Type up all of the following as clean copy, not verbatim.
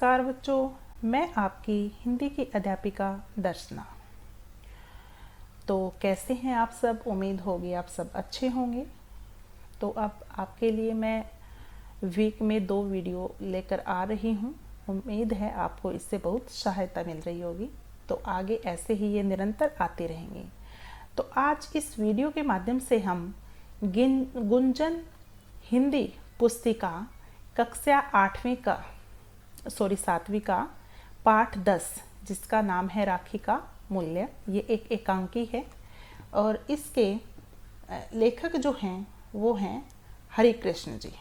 नमस्कार बच्चों, मैं आपकी हिंदी की अध्यापिका दर्शना। तो कैसे हैं आप सब? उम्मीद होगी आप सब अच्छे होंगे। तो अब आपके लिए मैं वीक में 2 वीडियो लेकर आ रही हूँ। उम्मीद है आपको इससे बहुत सहायता मिल रही होगी। तो आगे ऐसे ही ये निरंतर आते रहेंगे। तो आज इस वीडियो के माध्यम से हम गुंजन हिंदी पुस्तिका कक्षा 7वीं का पाठ 10, जिसका नाम है राखी का मूल्य, ये एक एकांकी है और इसके लेखक जो हैं वो हैं हरिकृष्ण जी।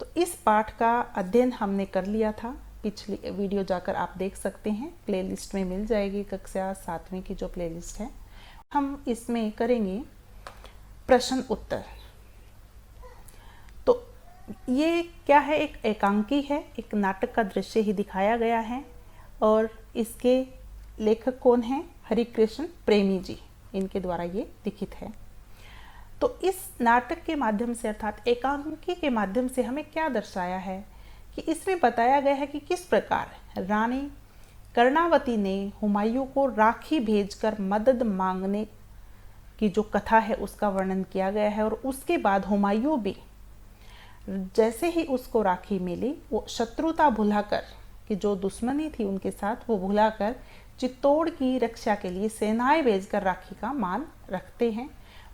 तो इस पाठ का अध्ययन हमने कर लिया था, पिछली वीडियो जाकर आप देख सकते हैं, प्लेलिस्ट में मिल जाएगी। कक्षा 7वीं की जो प्लेलिस्ट है, हम इसमें करेंगे प्रश्न उत्तर। तो ये क्या है? एक एकांकी है, एक नाटक का दृश्य ही दिखाया गया है और इसके लेखक कौन हैं? हरिकृष्ण प्रेमी जी, इनके द्वारा ये लिखित है। तो इस नाटक के माध्यम से अर्थात एकांकी के माध्यम से हमें क्या दर्शाया है कि इसमें बताया गया है कि किस प्रकार रानी कर्णावती ने हुमायूं को राखी भेजकर मदद मांगने की जो कथा है उसका वर्णन किया गया है। और उसके बाद हुमायूं भी जैसे ही उसको राखी मिली, वो शत्रुता भुलाकर, कि जो दुश्मनी थी उनके साथ, वो भुलाकर चित्तौड़ की रक्षा के लिए सेनाएं भेजकर राखी का मान रखते हैं।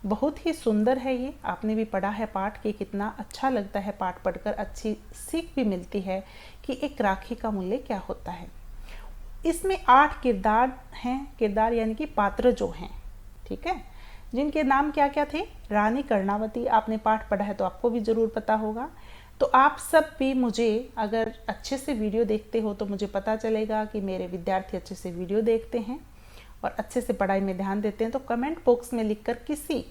बहुत ही सुंदर है ये, आपने भी पढ़ा है पाठ के, कितना अच्छा लगता है पाठ पढ़कर, अच्छी सीख भी मिलती है कि एक राखी का मूल्य क्या होता है। इसमें 8 किरदार हैं, किरदार यानी कि पात्र जो हैं, ठीक है, जिनके नाम क्या क्या थे? रानी कर्णावती, आपने पाठ पढ़ा है तो आपको भी ज़रूर पता होगा। तो आप सब भी मुझे अगर अच्छे से वीडियो देखते हो तो मुझे पता चलेगा कि मेरे विद्यार्थी अच्छे से वीडियो देखते हैं और अच्छे से पढ़ाई में ध्यान देते हैं। तो कमेंट बॉक्स में लिखकर किसी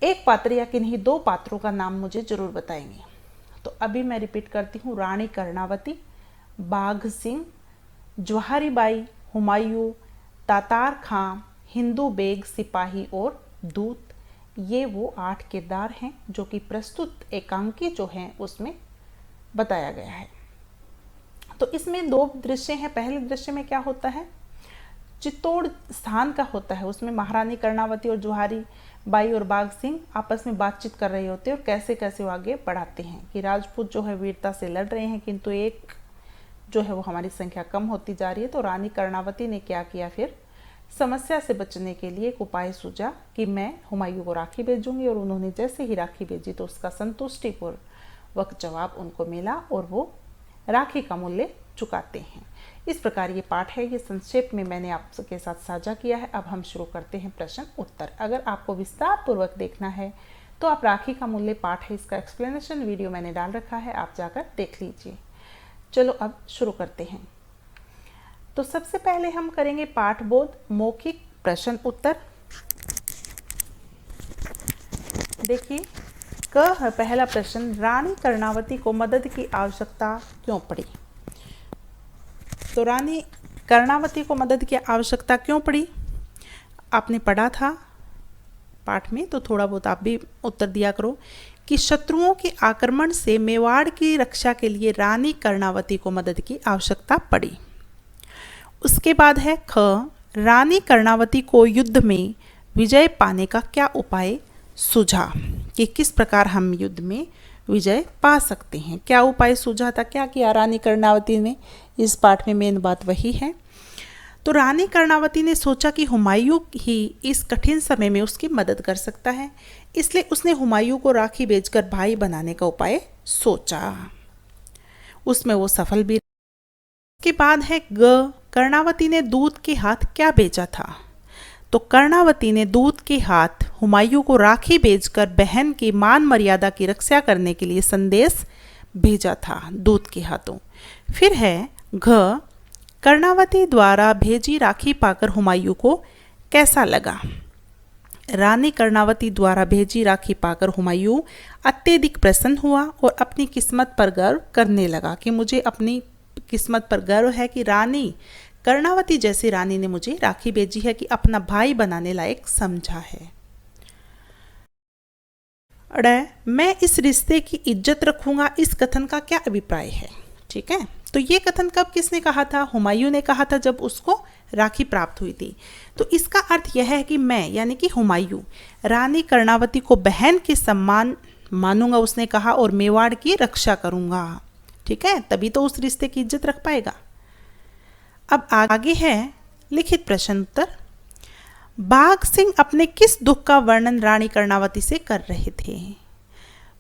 एक पात्र या किन्हीं 2 पात्रों का नाम मुझे ज़रूर बताएंगे। तो अभी मैं रिपीट करती हूँ: रानी कर्णावती, बाघ सिंह, जवाहरी बाई, हुमायूं, तातार खां, हिंदू बेग, सिपाही और दूत। ये वो 8 किरदार हैं जो कि प्रस्तुत एकांकी जो हैं उसमें बताया गया है। तो इसमें 2 दृश्य हैं। पहले दृश्य में क्या होता है? चित्तौड़ स्थान का होता है। उसमें महारानी कर्णावती और जवाहरी बाई और बाघ सिंह आपस में बातचीत कर रहे होते हैं और कैसे कैसे वो आगे बढ़ाते हैं कि राजपूत जो है वीरता से लड़ रहे हैं, किंतु एक जो है वो हमारी संख्या कम होती जा रही है। तो रानी कर्णावती ने क्या किया? फिर समस्या से बचने के लिए एक उपाय सूझा कि मैं हुमायूं को राखी भेजूंगी। और उन्होंने जैसे ही राखी भेजी तो उसका संतुष्टिपूर्वक जवाब उनको मिला और वो राखी का मूल्य चुकाते हैं। इस प्रकार ये पाठ है, ये संक्षेप में मैंने आपके साथ साझा किया है। अब हम शुरू करते हैं प्रश्न उत्तर। अगर आपको विस्तार पूर्वक देखना है तो आप राखी का मूल्य पाठ है, इसका एक्सप्लेनेशन वीडियो मैंने डाल रखा है, आप जाकर देख लीजिए। चलो अब शुरू करते हैं। तो सबसे पहले हम करेंगे पाठबोध मौखिक प्रश्न उत्तर। देखिए, क है पहला प्रश्न: रानी कर्णावती को मदद की आवश्यकता क्यों पड़ी? तो रानी कर्णावती को मदद की आवश्यकता क्यों पड़ी? आपने पढ़ा था पाठ में, तो थोड़ा बहुत आप भी उत्तर दिया करो कि शत्रुओं के आक्रमण से मेवाड़ की रक्षा के लिए रानी कर्णावती को मदद की आवश्यकता पड़ी। उसके बाद है ख, रानी कर्णावती को युद्ध में विजय पाने का क्या उपाय सूझा? कि किस प्रकार हम युद्ध में विजय पा सकते हैं, क्या उपाय सूझा था, क्या किया रानी कर्णावती ने? इस पाठ में मेन बात वही है। तो रानी कर्णावती ने सोचा कि हुमायूं ही इस कठिन समय में उसकी मदद कर सकता है, इसलिए उसने हुमायूं को राखी भेजकर भाई बनाने का उपाय सोचा। उसमें वो सफल भी। के बाद है ग, कर्णावती ने दूत के हाथ क्या भेजा था? तो कर्णावती ने दूत के हाथ हुमायूं को राखी भेजकर बहन की मान मर्यादा की रक्षा करने के लिए संदेश भेजा था, दूत के हाथों। फिर है घ, कर्णावती द्वारा भेजी राखी पाकर हुमायूं को कैसा लगा? रानी कर्णावती द्वारा भेजी राखी पाकर हुमायूं अत्यधिक प्रसन्न हुआ और अपनी किस्मत पर गर्व करने लगा कि मुझे अपनी किस्मत पर गर्व है कि रानी कर्णावती जैसी रानी ने मुझे राखी भेजी है, कि अपना भाई बनाने लायक समझा है। मैं इस रिश्ते की इज्जत रखूंगा, इस कथन का क्या अभिप्राय है? ठीक है, तो ये कथन कब किसने कहा था? हुमायूं ने कहा था जब उसको राखी प्राप्त हुई थी। तो इसका अर्थ यह है कि मैं यानी कि हुमायूं रानी कर्णावती को बहन के सम्मान मानूंगा, उसने कहा, और मेवाड़ की रक्षा करूंगा। ठीक है, तभी तो उस रिश्ते की इज्जत रख पाएगा। अब आगे है लिखित प्रश्न उत्तर। बाघ सिंह अपने किस दुख का वर्णन रानी कर्णावती से कर रहे थे?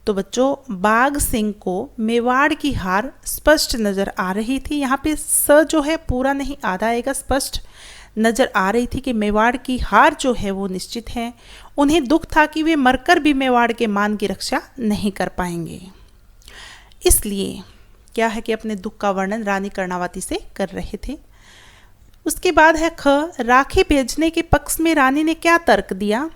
तो बच्चों, बाघ सिंह को मेवाड़ की हार स्पष्ट नजर आ रही थी। यहाँ पे स जो है पूरा नहीं, आधा आएगा। स्पष्ट नजर आ रही थी कि मेवाड़ की हार जो है वो निश्चित है। उन्हें दुख था कि वे मरकर भी मेवाड़ के मान की रक्षा नहीं कर पाएंगे, इसलिए क्या है कि अपने दुख का वर्णन रानी कर्णावती से कर रहे थे। उसके बाद है ख, राखी भेजने के पक्ष में रानी ने क्या तर्क दिया?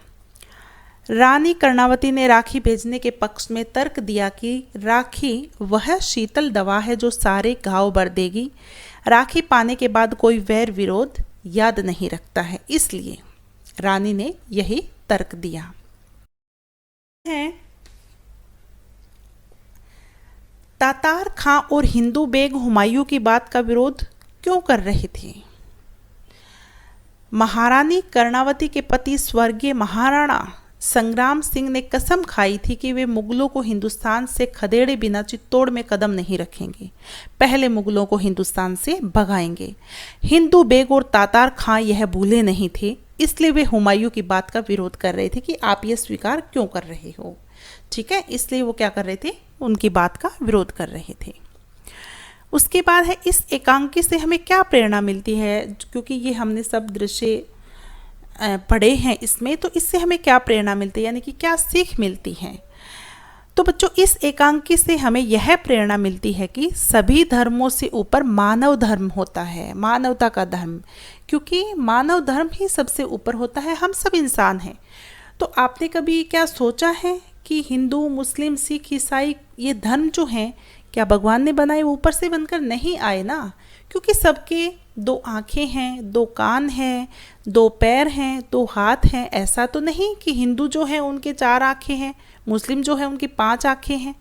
रानी कर्णावती ने राखी भेजने के पक्ष में तर्क दिया कि राखी वह शीतल दवा है जो सारे घाव भर देगी। राखी पाने के बाद कोई वैर विरोध याद नहीं रखता है, इसलिए रानी ने यही तर्क दिया है। तातार खां और हिंदू बेग हुमायूं की बात का विरोध क्यों कर रहे थे? महारानी कर्णावती के पति स्वर्गीय महाराणा संग्राम सिंह ने कसम खाई थी कि वे मुगलों को हिंदुस्तान से खदेड़े बिना चित्तौड़ में कदम नहीं रखेंगे, पहले मुगलों को हिंदुस्तान से भगाएंगे। हिंदू बेग और तातार खां यह भूले नहीं थे, इसलिए वे हुमायूं की बात का विरोध कर रहे थे कि आप ये स्वीकार क्यों कर रहे हो। ठीक है, इसलिए वो क्या कर रहे थे? उनकी बात का विरोध कर रहे थे। उसके बाद है इस एकांकी से हमें क्या प्रेरणा मिलती है? क्योंकि ये हमने सब दृश्य पढ़े हैं इसमें, तो इससे हमें क्या प्रेरणा मिलती है, यानी कि क्या सीख मिलती है? तो बच्चों, इस एकांकी से हमें यह प्रेरणा मिलती है कि सभी धर्मों से ऊपर मानव धर्म होता है, मानवता का धर्म, क्योंकि मानव धर्म ही सबसे ऊपर होता है। हम सब इंसान हैं। तो आपने कभी क्या सोचा है कि हिंदू, मुस्लिम, सिख, ईसाई ये धर्म जो हैं क्या भगवान ने बनाए? ऊपर से बनकर नहीं आए ना, क्योंकि सबके दो आँखें हैं, दो कान हैं, दो पैर हैं, दो हाथ हैं। ऐसा तो नहीं कि हिंदू जो है उनके 4 आँखें हैं, मुस्लिम जो है उनकी 5 आँखें हैं,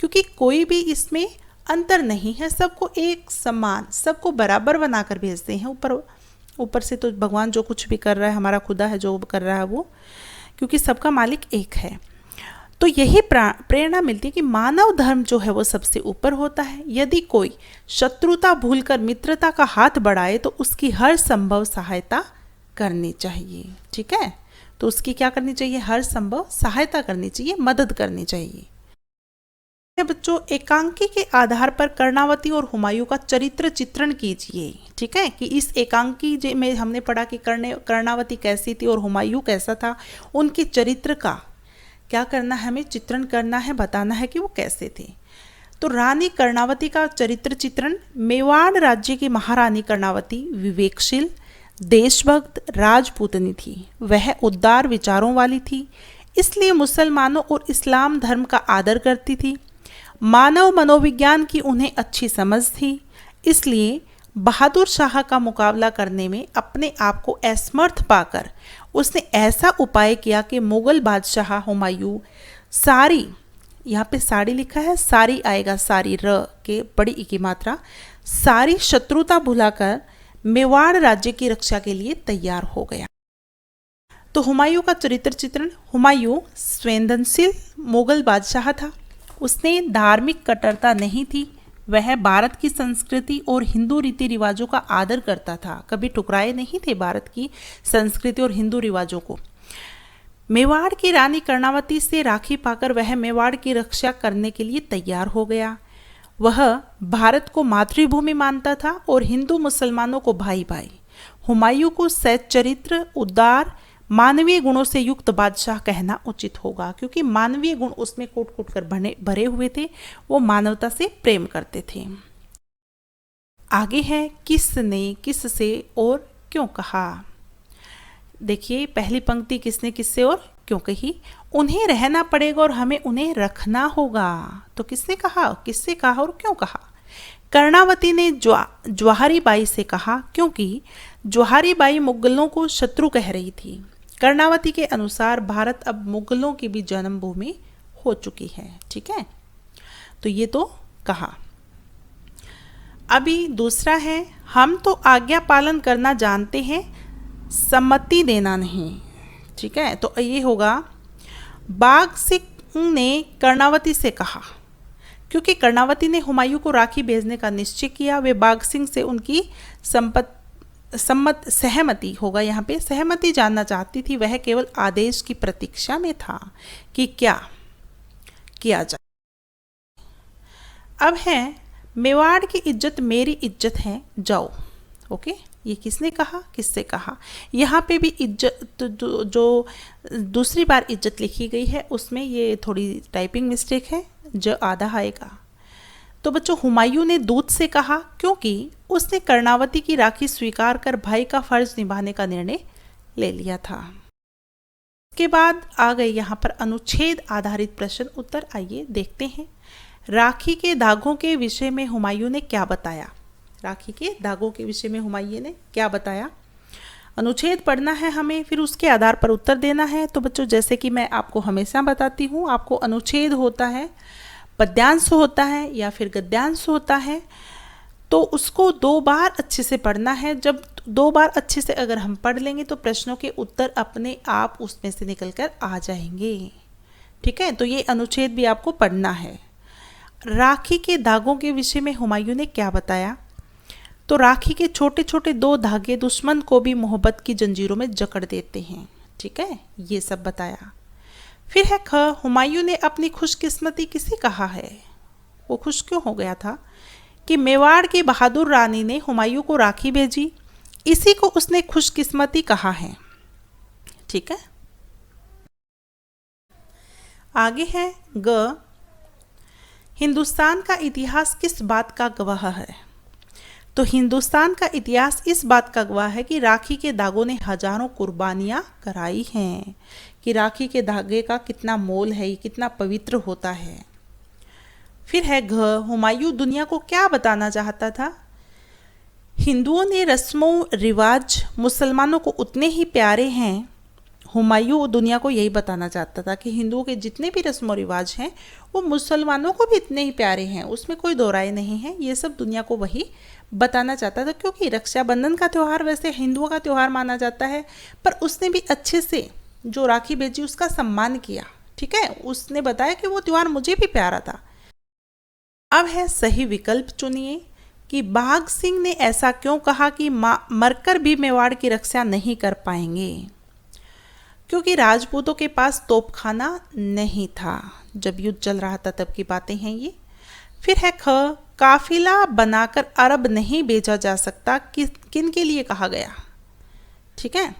क्योंकि कोई भी इसमें अंतर नहीं है। सबको एक समान, सबको बराबर बनाकर भेजते हैं ऊपर से। तो भगवान जो कुछ भी कर रहा है, हमारा खुदा है जो कर रहा है वो, क्योंकि सबका मालिक एक है। तो यही प्रेरणा मिलती है कि मानव धर्म जो है वो सबसे ऊपर होता है। यदि कोई शत्रुता भूलकर मित्रता का हाथ बढ़ाए तो उसकी हर संभव सहायता करनी चाहिए। ठीक है, तो उसकी क्या करनी चाहिए? हर संभव सहायता करनी चाहिए, मदद करनी चाहिए। बच्चों, एकांकी के आधार पर कर्णावती और हुमायूं का चरित्र चित्रण कीजिए। ठीक है, कि इस एकांकी में हमने पढ़ा कि कर्णावती कैसी थी और हुमायूं कैसा था, उनके चरित्र का क्या करना है? हमें चित्रण करना है, बताना है कि वो कैसे थे। तो रानी कर्णावती का चरित्र चित्रण। मेवाड़ राज्य की महारानी कर्णावती विवेकशील, देशभक्त राजपूतनी थी। वह उदार विचारों वाली थी, इसलिए मुसलमानों और इस्लाम धर्म का आदर करती थी। मानव मनोविज्ञान की उन्हें अच्छी समझ थी, इसलिए बहादुर शाह का मुकाबला करने में अपने आप को असमर्थ पाकर उसने ऐसा उपाय किया कि मुगल बादशाह हुमायूं सारी, यहाँ पे साड़ी लिखा है, सारी आएगा, सारी र के बड़ी ई की मात्रा, सारी शत्रुता भुलाकर मेवाड़ राज्य की रक्षा के लिए तैयार हो गया। तो हुमायूं का चरित्र चित्रण। हुमायूं संवेदनशील मुगल बादशाह था। उसने धार्मिक कट्टरता नहीं थी। वह भारत की संस्कृति और हिंदू रीति रिवाजों का आदर करता था, कभी ठुकराए नहीं थे भारत की संस्कृति और हिंदू रिवाजों को। मेवाड़ की रानी कर्णावती से राखी पाकर वह मेवाड़ की रक्षा करने के लिए तैयार हो गया। वह भारत को मातृभूमि मानता था और हिंदू मुसलमानों को भाई भाई। हुमायूं को सच्चरित्र, उदार, मानवीय गुणों से युक्त बादशाह कहना उचित होगा, क्योंकि मानवीय गुण उसमें कूट कूट कर भरे हुए थे। वो मानवता से प्रेम करते थे। आगे है किसने किससे और क्यों कहा। देखिए, पहली पंक्ति किसने किससे और क्यों कही। उन्हें रहना पड़ेगा और हमें उन्हें रखना होगा। तो किसने कहा, किससे कहा और क्यों कहा। कर्णावती ने जवाहरी बाई से कहा, क्योंकि जवाहरी बाई मुगलों को शत्रु कह रही थी। कर्णावती के अनुसार भारत अब मुगलों की भी जन्मभूमि हो चुकी है। ठीक है, तो ये तो कहा। अभी दूसरा है, हम तो आज्ञा पालन करना जानते हैं, सम्मति देना नहीं। ठीक है, तो ये होगा, बाघ सिंह ने कर्णावती से कहा, क्योंकि कर्णावती ने हुमायूं को राखी भेजने का निश्चय किया, वे बाघ सिंह से उनकी सहमति होगा, यहाँ पे सहमति जानना चाहती थी। वह केवल आदेश की प्रतीक्षा में था कि क्या किया जाए। अब है, मेवाड़ की इज्जत मेरी इज्जत है, जाओ। ओके, ये किसने कहा, किससे कहा? यहाँ पे भी इज्जत जो दूसरी बार इज्जत लिखी गई है उसमें ये थोड़ी टाइपिंग मिस्टेक है, जो आधा आएगा। तो बच्चों, हुमायूं ने दूत से कहा क्योंकि उसने कर्णावती की राखी स्वीकार कर भाई का फर्ज निभाने का निर्णय ले लिया था। इसके बाद आ गए यहाँ पर अनुच्छेद आधारित प्रश्न उत्तर। आइए देखते हैं। राखी के धागों के विषय में हुमायूं ने क्या बताया? राखी के धागों के विषय में हुमायूं ने क्या बताया? अनुच्छेद पढ़ना है हमें, फिर उसके आधार पर उत्तर देना है। तो बच्चों, जैसे कि मैं आपको हमेशा बताती हूँ, आपको अनुच्छेद होता है, पद्यांश होता है या फिर गद्यांश होता है, तो उसको 2 बार अच्छे से पढ़ना है। जब 2 बार अच्छे से अगर हम पढ़ लेंगे तो प्रश्नों के उत्तर अपने आप उसमें से निकल कर आ जाएंगे। ठीक है, तो ये अनुच्छेद भी आपको पढ़ना है। राखी के धागों के विषय में हुमायूं ने क्या बताया? तो राखी के छोटे छोटे 2 धागे दुश्मन को भी मोहब्बत की जंजीरों में जकड़ देते हैं। ठीक है, ये सब बताया। फिर है ख, हुमायूं ने अपनी खुशकिस्मती किसे कहा है? वो खुश क्यों हो गया था? कि मेवाड़ की बहादुर रानी ने हुमायूं को राखी भेजी, इसी को उसने खुशकिस्मती कहा है। ठीक है, आगे है ग, हिंदुस्तान का इतिहास किस बात का गवाह है? तो हिंदुस्तान का इतिहास इस बात का गवाह है कि राखी के धागों ने हजारों कुर्बानियां कराई हैं, कि राखी के धागे का कितना मोल है, कितना पवित्र होता है। फिर है घ, हुमायूं दुनिया को क्या बताना चाहता था? हिंदुओं ने रस्मों रिवाज मुसलमानों को उतने ही प्यारे हैं। हुमायूं दुनिया को यही बताना चाहता था कि हिंदुओं के जितने भी रस्मों रिवाज हैं वो मुसलमानों को भी इतने ही प्यारे हैं, उसमें कोई दो राय नहीं है। ये सब दुनिया को वही बताना चाहता था, क्योंकि रक्षाबंधन का त्यौहार वैसे हिंदुओं का त्यौहार माना जाता है, पर उसने भी अच्छे से जो राखी भेजी उसका सम्मान किया। ठीक है, उसने बताया कि वो त्यौहार मुझे भी प्यारा था। अब है सही विकल्प चुनिए कि बाघ सिंह ने ऐसा क्यों कहा कि मरकर भी मेवाड़ की रक्षा नहीं कर पाएंगे? क्योंकि राजपूतों के पास तोपखाना नहीं था, जब युद्ध चल रहा था तब की बातें हैं ये। फिर है ख, काफिला बनाकर अरब नहीं भेजा जा सकता, किन के लिए कहा गया? ठीक है,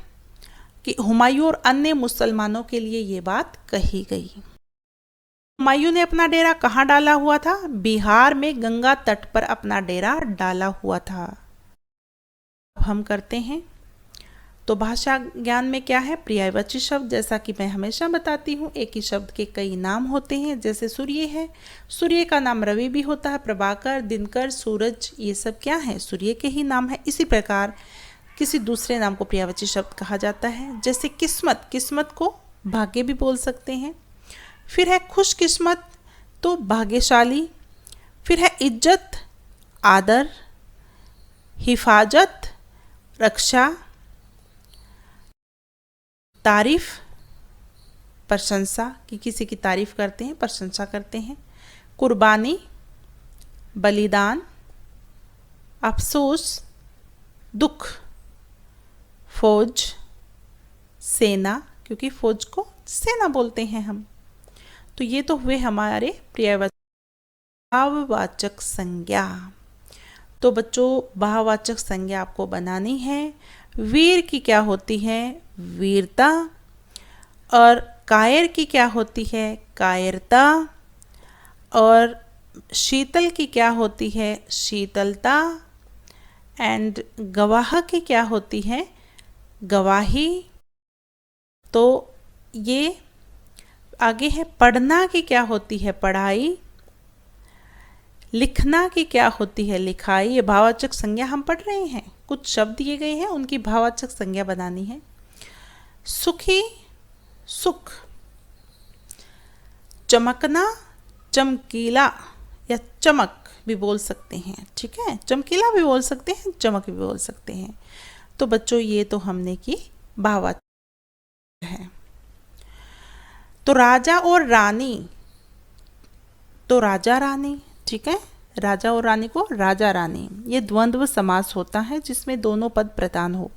कि हुमायूं और अन्य मुसलमानों के लिए ये बात कही गई। हुमायूं ने अपना डेरा कहाँ डाला हुआ था? बिहार में गंगा तट पर अपना डेरा डाला हुआ था। अब हम करते हैं, तो भाषा ज्ञान में क्या है? पर्यायवाची शब्द। जैसा कि मैं हमेशा बताती हूँ, एक ही शब्द के कई नाम होते हैं। जैसे सूर्य है, सूर्य का नाम रवि भी होता है, प्रभाकर, दिनकर, सूरज, ये सब क्या है? सूर्य के ही नाम है। इसी प्रकार किसी दूसरे नाम को पर्यायवाची शब्द कहा जाता है। जैसे किस्मत, किस्मत को भाग्य भी बोल सकते हैं। फिर है खुशकिस्मत, तो भाग्यशाली। फिर है इज्जत, आदर, हिफाजत, रक्षा, तारीफ, प्रशंसा, कि किसी की तारीफ करते हैं, प्रशंसा करते हैं। कुर्बानी, बलिदान, अफसोस, दुख, फौज, सेना, क्योंकि फौज को सेना बोलते हैं हम। तो ये तो हुए हमारे पर्यायवाची। भाववाचक संज्ञा, तो बच्चों भाववाचक संज्ञा आपको बनानी है। वीर की क्या होती है? वीरता। और कायर की क्या होती है? कायरता। और शीतल की क्या होती है? शीतलता। एंड गवाह की क्या होती है? गवाही। तो ये आगे है। पढ़ना की क्या होती है? पढ़ाई। लिखना की क्या होती है? लिखाई। ये भाववाचक संज्ञा हम पढ़ रहे हैं, कुछ शब्द दिए गए हैं, उनकी भाववाचक संज्ञा बनानी है। सुखी, सुख। चमकना, चमकीला या चमक, भी बोल सकते हैं, ठीक है, चमकीला भी बोल सकते हैं, चमक भी बोल सकते हैं। तो बच्चों ये तो हमने की भाववाचक है। तो राजा और रानी, तो राजा रानी, ठीक है, राजा और रानी को राजा रानी, ये द्वंद्व समास होता है जिसमें दोनों पद प्रधान हो।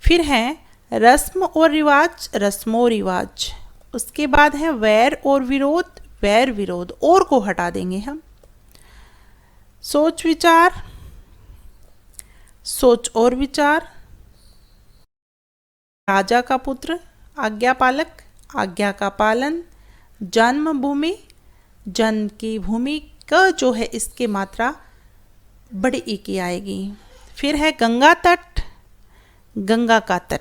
फिर है रस्म और रिवाज, रस्मो रिवाज। उसके बाद है वैर और विरोध, वैर विरोध, और को हटा देंगे हम। सोच विचार, सोच और विचार। राजा का पुत्र, आज्ञापालक, आज्ञा का पालन। जन्मभूमि, जन्म की भूमि का जो है इसके मात्रा बड़ी ई की आएगी। फिर है गंगा तट, गंगा का तट।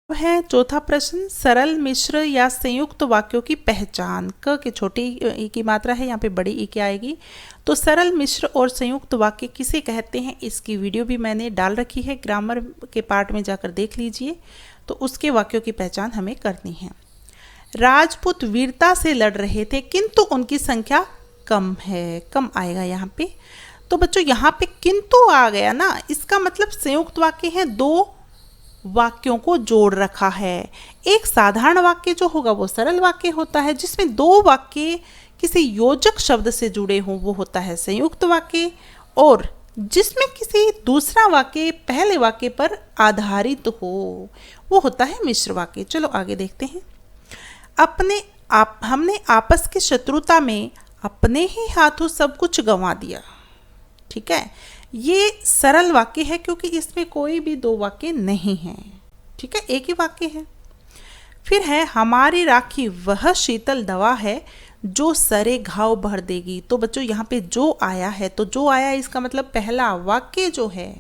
है चौथा प्रश्न, सरल मिश्र या संयुक्त वाक्यों की पहचान। क की छोटी ई की मात्रा है, यहाँ पे बड़ी ई की आएगी। तो सरल मिश्र और संयुक्त वाक्य किसे कहते हैं, इसकी वीडियो भी मैंने डाल रखी है, ग्रामर के पार्ट में जाकर देख लीजिए। तो उसके वाक्यों की पहचान हमें करनी है। राजपूत वीरता से लड़ रहे थे किंतु उनकी संख्या कम है, कम आएगा यहाँ पे। तो बच्चों यहाँ पे किंतु आ गया ना, इसका मतलब संयुक्त वाक्य है, दो वाक्यों को जोड़ रखा है। एक साधारण वाक्य जो होगा वो सरल वाक्य होता है, जिसमें दो वाक्य किसी योजक शब्द से जुड़े हों वो होता है संयुक्त वाक्य, और जिसमें किसी दूसरा वाक्य पहले वाक्य पर आधारित हो वो होता है मिश्र वाक्य। चलो आगे देखते हैं। हमने आपस की शत्रुता में अपने ही हाथों सब कुछ गंवा दिया, ठीक है, ये सरल वाक्य है क्योंकि इसमें कोई भी दो वाक्य नहीं है, ठीक है, एक ही वाक्य है। फिर है हमारी राखी वह शीतल दवा है जो सरे घाव भर देगी। तो बच्चों यहाँ पे जो आया है, तो जो आया इसका मतलब पहला वाक्य जो है,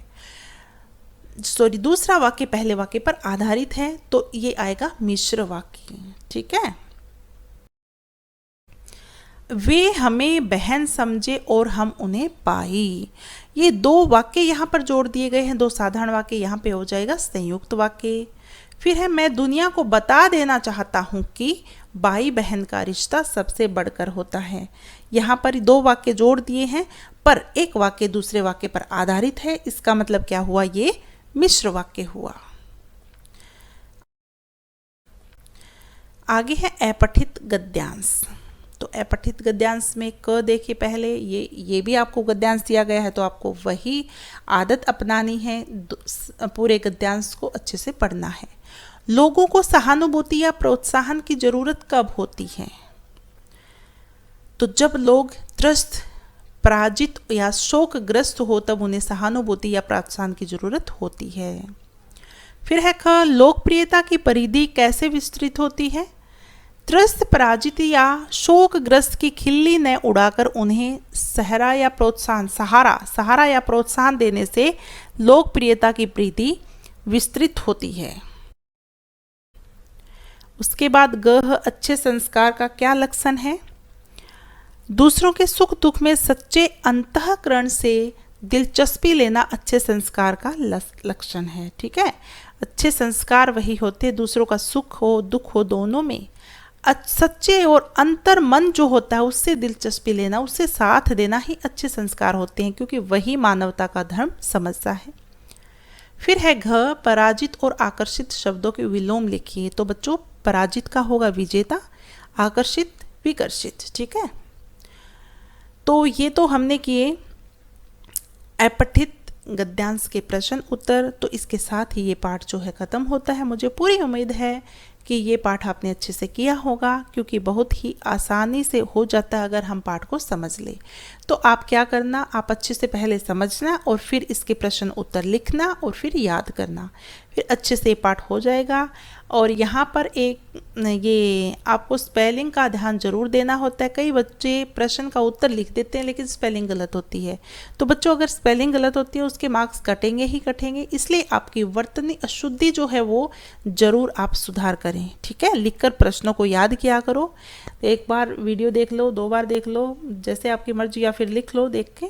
सॉरी दूसरा वाक्य पहले वाक्य पर आधारित है, तो ये आएगा मिश्र वाक्य, ठीक है। वे हमें बहन समझे और हम उन्हें पाई, ये दो वाक्य यहाँ पर जोड़ दिए गए हैं, दो साधारण वाक्य, यहाँ पे हो जाएगा संयुक्त वाक्य। फिर है मैं दुनिया को बता देना चाहता हूँ कि भाई बहन का रिश्ता सबसे बढ़कर होता है। यहाँ पर दो वाक्य जोड़ दिए हैं पर एक वाक्य दूसरे वाक्य पर आधारित है, इसका मतलब क्या हुआ, ये मिश्र वाक्य हुआ। आगे है अपठित गद्यांश। तो अपठित गद्यांश में क देखिए पहले, ये भी आपको गद्यांश दिया गया है तो आपको वही आदत अपनानी है, पूरे गद्यांश को अच्छे से पढ़ना है। लोगों को सहानुभूति या प्रोत्साहन की जरूरत कब होती है, तो जब लोग त्रस्त, पराजित या शोकग्रस्त हो तब उन्हें सहानुभूति या प्रोत्साहन की जरूरत होती है। फिर है ख लोकप्रियता की परिधि कैसे विस्तृत होती है, त्रस्त, पराजित या शोकग्रस्त की खिल्ली न उड़ाकर उन्हें सहारा या प्रोत्साहन देने से लोकप्रियता की परिधि विस्तृत होती है। उसके बाद गह अच्छे संस्कार का क्या लक्षण है, दूसरों के सुख दुख में सच्चे अंतःकरण से दिलचस्पी लेना अच्छे संस्कार का लक्षण है, ठीक है। अच्छे संस्कार वही होते हैं दूसरों का सुख हो दुख हो दोनों में सच्चे और अंतर मन जो होता है उससे दिलचस्पी लेना, उससे साथ देना ही अच्छे संस्कार होते हैं, क्योंकि वही मानवता का धर्म समझता है। फिर है घ पराजित और आकर्षित शब्दों के विलोम लिखिए। तो बच्चों पराजित का होगा विजेता, आकर्षित विकर्षित, ठीक है। तो ये तो हमने किए अपठित गद्यांश के प्रश्न उत्तर। तो इसके साथ ही ये पाठ जो है ख़त्म होता है। मुझे पूरी उम्मीद है कि ये पाठ आपने अच्छे से किया होगा, क्योंकि बहुत ही आसानी से हो जाता है अगर हम पाठ को समझ लें। तो आप क्या करना, आप अच्छे से पहले समझना और फिर इसके प्रश्न उत्तर लिखना और फिर याद करना, फिर अच्छे से पाठ हो जाएगा। और यहाँ पर एक ये आपको स्पेलिंग का ध्यान जरूर देना होता है। कई बच्चे प्रश्न का उत्तर लिख देते हैं लेकिन स्पेलिंग गलत होती है। तो बच्चों अगर स्पेलिंग गलत होती है उसके मार्क्स कटेंगे ही कटेंगे, इसलिए आपकी वर्तनी अशुद्धि जो है वो ज़रूर आप सुधार करें, ठीक है। लिखकर प्रश्नों को याद किया करो। एक बार वीडियो देख लो, 2 बार देख लो, जैसे आपकी मर्जी, या फिर लिख लो देख के,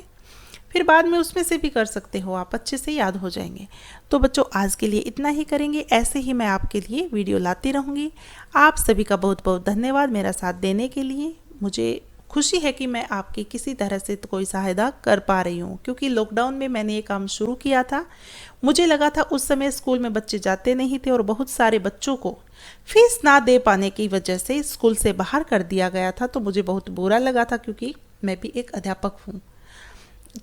फिर बाद में उसमें से भी कर सकते हो आप, अच्छे से याद हो जाएंगे। तो बच्चों आज के लिए इतना ही करेंगे, ऐसे ही मैं आपके लिए वीडियो लाती रहूँगी। आप सभी का बहुत बहुत धन्यवाद मेरा साथ देने के लिए। मुझे खुशी है कि मैं आपकी किसी तरह से तो कोई सहायता कर पा रही हूँ, क्योंकि लॉकडाउन में मैंने ये काम शुरू किया था। मुझे लगा था उस समय स्कूल में बच्चे जाते नहीं थे और बहुत सारे बच्चों को फीस ना दे पाने की वजह से स्कूल से बाहर कर दिया गया था। तो मुझे बहुत बुरा लगा था, क्योंकि मैं भी एक अध्यापक हूँ।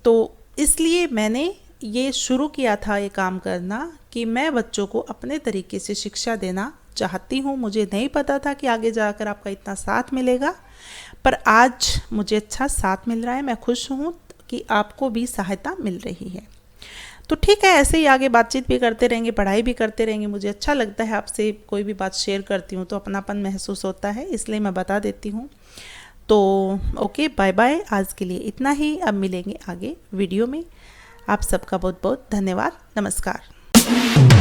तो इसलिए मैंने ये शुरू किया था ये काम करना कि मैं बच्चों को अपने तरीके से शिक्षा देना चाहती हूँ। मुझे नहीं पता था कि आगे जाकर आपका इतना साथ मिलेगा, पर आज मुझे अच्छा साथ मिल रहा है। मैं खुश हूँ कि आपको भी सहायता मिल रही है। तो ठीक है, ऐसे ही आगे बातचीत भी करते रहेंगे, पढ़ाई भी करते रहेंगे। मुझे अच्छा लगता है आपसे कोई भी बात शेयर करती हूँ तो अपनापन महसूस होता है, इसलिए मैं बता देती हूँ। तो ओके, बाय बाय, आज के लिए इतना ही। अब मिलेंगे आगे वीडियो में। आप सबका बहुत बहुत धन्यवाद। नमस्कार।